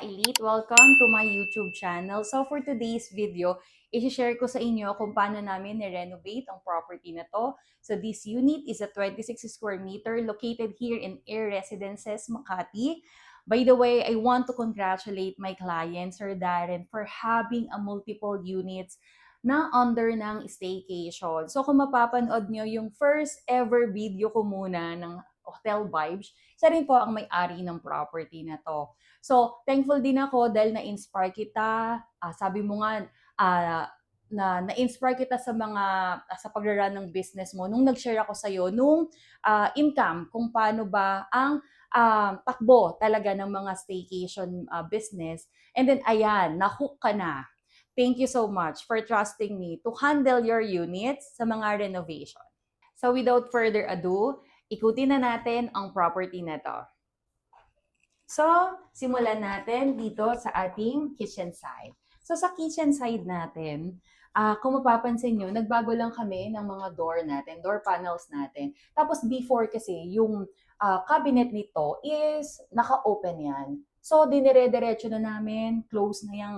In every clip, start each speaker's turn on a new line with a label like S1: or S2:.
S1: ka-elite! Welcome to my YouTube channel. So for today's video, i-share ko sa inyo kung paano namin ni-renovate ang property na to. So this unit is a 26 square meter located here in Air Residences, Makati. By the way, I want to congratulate my client, Sir Darren, for having a multiple units na under ng staycation. So kung mapapanood nyo yung first ever video ko muna ng Hotel Vibes, siya rin po ang may-ari ng property na to. So, thankful din ako dahil na-inspire kita. Sabi mo nga, na-inspire kita sa mga sa pagrarun ng business mo nung nag-share ako sa iyo nung income kung paano ba ang takbo talaga ng mga staycation business. And then ayan, na-hook ka na. Thank you so much for trusting me to handle your units sa mga renovation. So without further ado, ikutin na natin ang property na to. So, simulan natin dito sa ating kitchen side. So, sa kitchen side natin, kung mapapansin nyo, nagbago lang kami ng mga door natin, door panels natin. Tapos, before kasi, yung cabinet nito is naka-open yan. So, dinire-diretso na namin, close na yung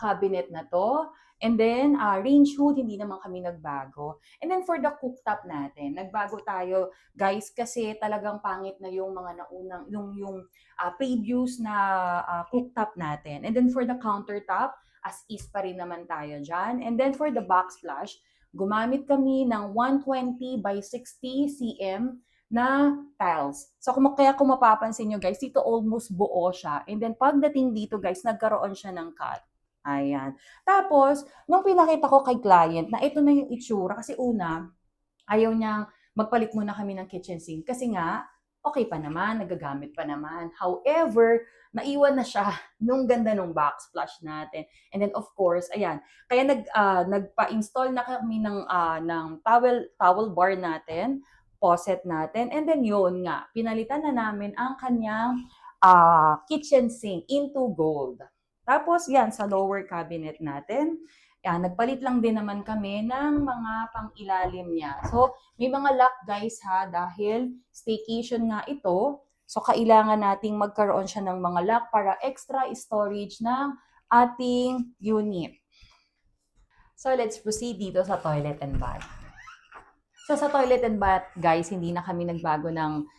S1: cabinet na to. And then, range hood, hindi naman kami nagbago. And then, for the cooktop natin, nagbago tayo, guys, kasi talagang pangit na yung mga naunang, yung previous na cooktop natin. And then, for the countertop, as is pa rin naman tayo dyan. And then, for the backsplash, gumamit kami ng 120 by 60 cm na tiles. So, kaya kung mapapansin nyo guys, dito almost buo siya. And then, pagdating dito guys, nagkaroon siya ng cut. Ayan. Tapos, nung pinakita ko kay client na ito na yung itsura, kasi una, ayaw niyang magpalit muna kami ng kitchen sink. Kasi nga, okay pa naman, nagagamit pa naman. However, naiwan na siya nung ganda nung backsplash natin. And then of course, ayan, kaya nagpa-install na kami ng towel bar natin, faucet natin, and then yun nga, pinalitan na namin ang kanyang kitchen sink into gold. Tapos yan, sa lower cabinet natin, yan, nagpalit lang din naman kami ng mga pang-ilalim niya. So, may mga lock guys ha, dahil staycation nga ito. So, kailangan nating magkaroon siya ng mga lock para extra storage ng ating unit. So, let's proceed dito sa toilet and bath. So, sa toilet and bath, guys, hindi na kami nagbago ng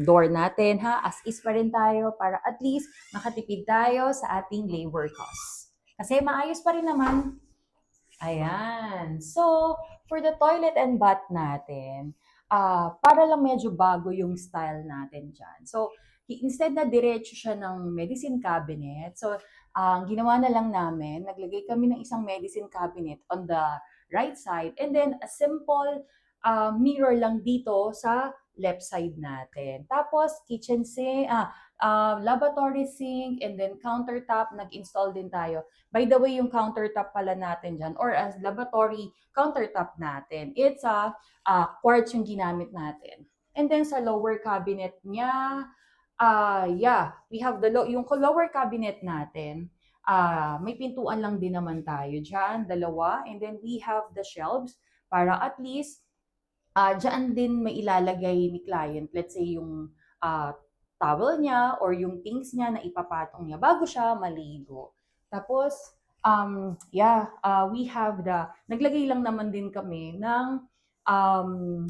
S1: door natin, ha? As is pa rin tayo para at least makatipid tayo sa ating labor costs. Kasi maayos pa rin naman. Ayan. So, for the toilet and bath natin, para lang medyo bago yung style natin dyan. So, instead na diretso siya ng medicine cabinet, so, ang ginawa na lang namin, naglagay kami ng isang medicine cabinet on the right side, and then a simple mirror lang dito sa left side natin. Tapos, kitchen sink, lavatory sink, and then countertop, nag-install din tayo. By the way, yung countertop pala natin dyan, or as lavatory countertop natin, it's quartz yung ginamit natin. And then sa lower cabinet niya, we have yung lower cabinet natin, may pintuan lang din naman tayo dyan, dalawa. And then we have the shelves para at least dyan din may ilalagay ni client, let's say yung towel niya or yung things niya na ipapatong niya bago siya maligo. Tapos, we have naglagay lang naman din kami ng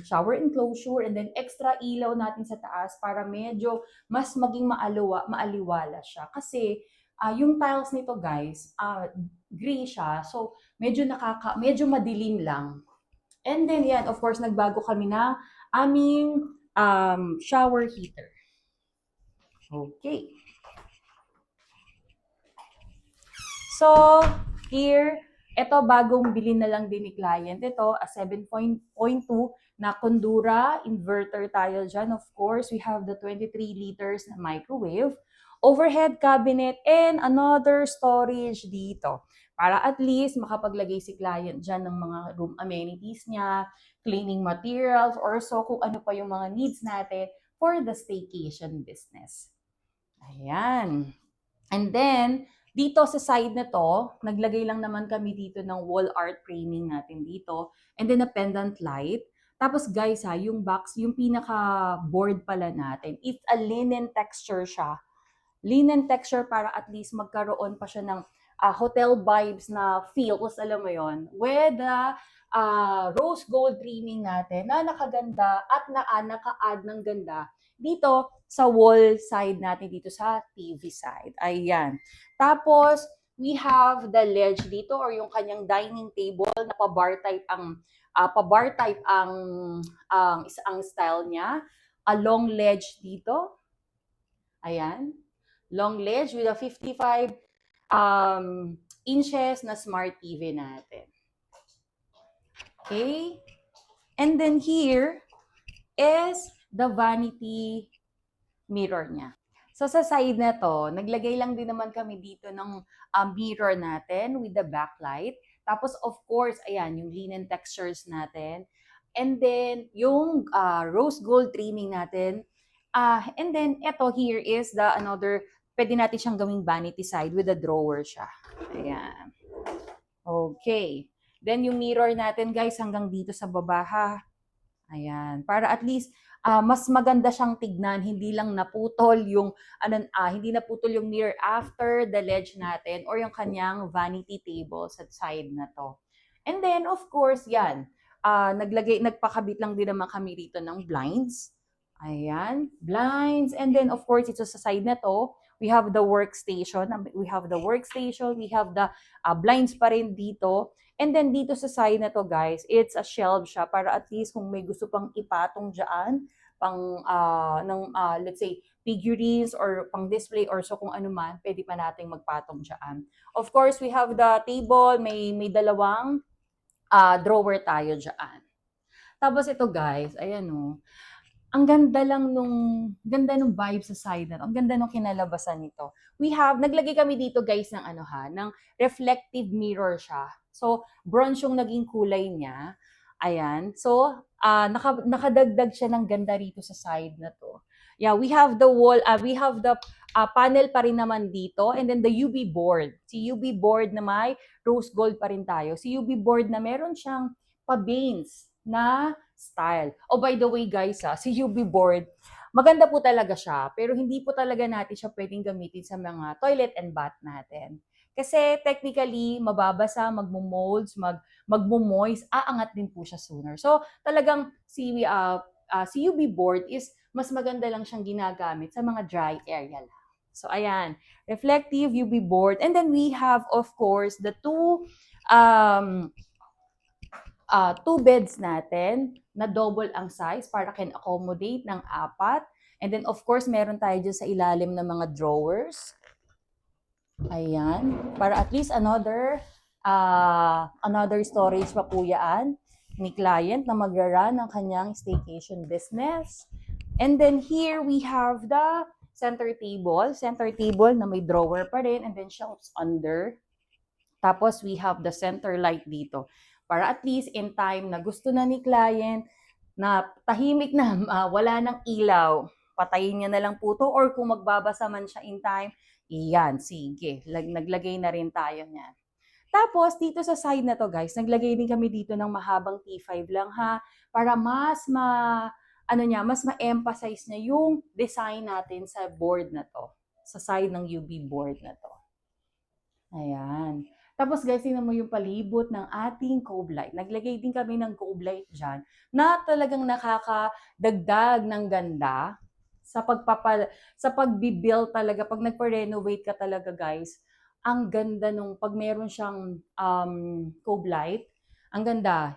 S1: shower enclosure and then extra ilaw natin sa taas para medyo mas maging maaliwala siya. Kasi, yung tiles nito guys, gray siya. So, medyo madilim lang. And then yan, of course, nagbago kami na aming shower heater. Okay. So, here, ito bagong bilhin na lang din ni client. Ito, a 7.2 na Kondura inverter tayo dyan. Of course, we have the 23 liters na microwave, overhead cabinet, and another storage dito. Para at least makapaglagay si client dyan ng mga room amenities niya, cleaning materials, or so kung ano pa yung mga needs natin for the staycation business. Ayan. And then, dito sa side na to, naglagay lang naman kami dito ng wall art framing natin dito. And then a pendant light. Tapos guys yung box, yung pinaka board pala natin, it's a linen texture siya. linen texture para at least magkaroon pa siya ng hotel vibes na feels, alam mo yon, with the rose gold trimming natin na nakaganda at naka-add ng ganda dito sa wall side natin, dito sa TV side. Ayan. Tapos, we have the ledge dito or yung kanyang dining table na pa-bar type ang style niya. A long ledge dito. Ayan. Long ledge with a 55 inches na smart TV natin. Okay? And then here is the vanity mirror niya. So sa side na to, naglagay lang din naman kami dito ng mirror natin with the backlight. Tapos of course, ayan, yung linen textures natin. And then yung rose gold trimming natin. And then ito here is the another, pwede natin siyang gawing vanity side with a drawer siya. Ayan. Okay. Then yung mirror natin guys hanggang dito sa baba ha. Ayan, para at least mas maganda siyang tignan, hindi lang naputol yung hindi naputol yung mirror after the ledge natin or yung kanyang vanity table sa side na to. And then of course, yan. Nagpakabit lang din naman kami rito ng blinds. Ayan, blinds. And then of course, ito sa side na to, we have the workstation. We have the blinds pa rin dito. And then dito sa side na to guys, it's a shelf siya para at least kung may gusto pang ipatong dyan, let's say figurines or pang display or so kung ano man, pwede pa nating magpatong dyan. Of course, we have the table, may dalawang drawer tayo dyan. Tapos ito guys, ayan o. Ang ganda nung vibe sa side na to. Ang ganda nung kinalabasan nito. Naglagay kami dito guys ng reflective mirror siya. So, bronze yung naging kulay niya. Ayan. So, nakadagdag siya ng ganda rito sa side na to. Yeah, we have the panel pa rin naman dito and then the UV board. Si UV board na may rose gold pa rin tayo. Si UV board na meron siyang pa-veins na style. Oh, by the way guys, si UV board, maganda po talaga siya, pero hindi po talaga natin siya pwedeng gamitin sa mga toilet and bath natin. Kasi technically, mababasa, magmo-molds, magmo-moist, aangat din po siya sooner. So, talagang si UV board is mas maganda lang siyang ginagamit sa mga dry area lang. So, ayan, reflective UV board. And then we have, of course, the two beds natin na double ang size para can accommodate ng 4. And then, of course, meron tayo dyan sa ilalim ng mga drawers. Ayan. Para at least another storage pa po yan ni client na magra-run ng kanyang staycation business. And then here we have the center table na may drawer pa rin and then shelves under. Tapos we have the center light dito. Para at least in time na gusto na ni client na tahimik na, wala ng ilaw, patayin niya na lang po to or kung magbabasa man siya in time, iyan, sige, naglagay na rin tayo niyan. Tapos dito sa side na to guys, naglagay din kami dito ng mahabang T5 lang ha, para mas ma-emphasize niya yung design natin sa board na to, sa side ng UV board na to. Ayan. Tapos guys, tingnan mo yung palibot ng ating cove light. Naglagay din kami ng cove light dyan na talagang nakakadagdag ng ganda sa pag-build talaga. Pag nagpa-renovate ka talaga guys, ang ganda nung pag meron siyang cove light, ang ganda.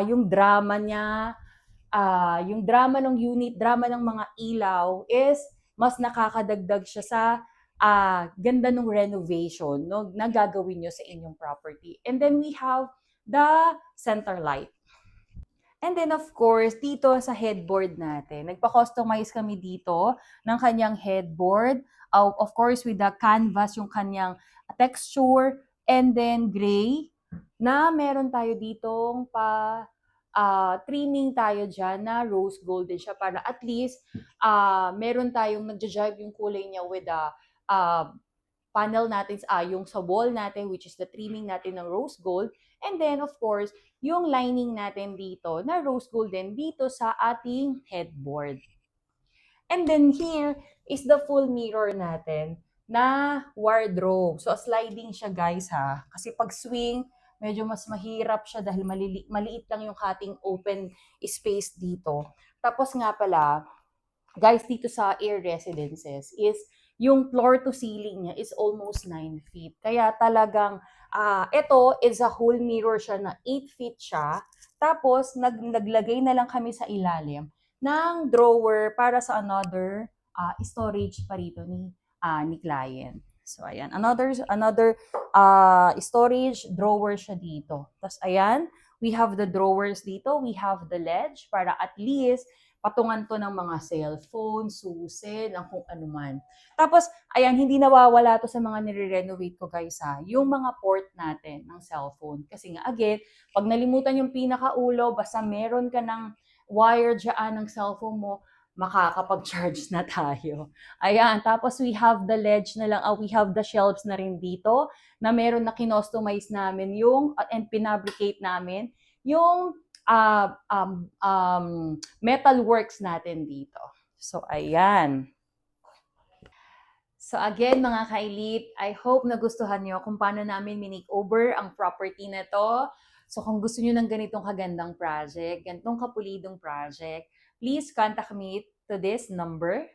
S1: Yung drama niya, yung drama ng unit, drama ng mga ilaw is mas nakakadagdag siya sa ganda ng renovation na gagawin nyo sa inyong property. And then we have the center light. And then of course, dito sa headboard natin, nagpa-customize kami dito ng kanyang headboard. Of course, with the canvas, yung kanyang texture, and then gray, na meron tayo ditong trimming tayo dyan na rose gold din siya para at least meron tayong nagja-jive yung kulay niya with the panel natin, yung sa wall natin, which is the trimming natin ng rose gold. And then, of course, yung lining natin dito na rose gold din dito sa ating headboard. And then here is the full mirror natin na wardrobe. So, sliding siya guys ha. Kasi pag swing, medyo mas mahirap siya dahil maliit lang yung ating open space dito. Tapos nga pala, guys, dito sa Air Residences is yung floor to ceiling niya is almost 9 feet. Kaya talagang ito is a whole mirror siya na 8 feet siya. Tapos naglagay na lang kami sa ilalim ng drawer para sa another storage pa rito ni client. So ayan, another storage drawer siya dito. Tapos ayan, we have the drawers dito, we have the ledge para at least patungan to ng mga cellphone, susi, ng kung ano man. Tapos, ayan, hindi nawawala to sa mga nire-renovate ko guys ha, yung mga port natin ng cellphone. Kasi nga, again, pag nalimutan yung pinakaulo, basta meron ka ng wire dyan ng cellphone mo, makakapag-charge na tayo. Ayan, tapos we have the ledge na lang, we have the shelves na rin dito na meron na kinostomize namin yung, and pinabricate namin yung metal works natin dito. So, ayan. So again, mga kailip, I hope nagustuhan nyo kung paano namin minake-over ang property na to. So kung gusto nyo ng ganitong kagandang project, ganitong kapulidong project, please contact me to this number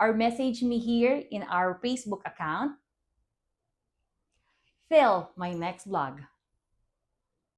S1: or message me here in our Facebook account. Till my next vlog.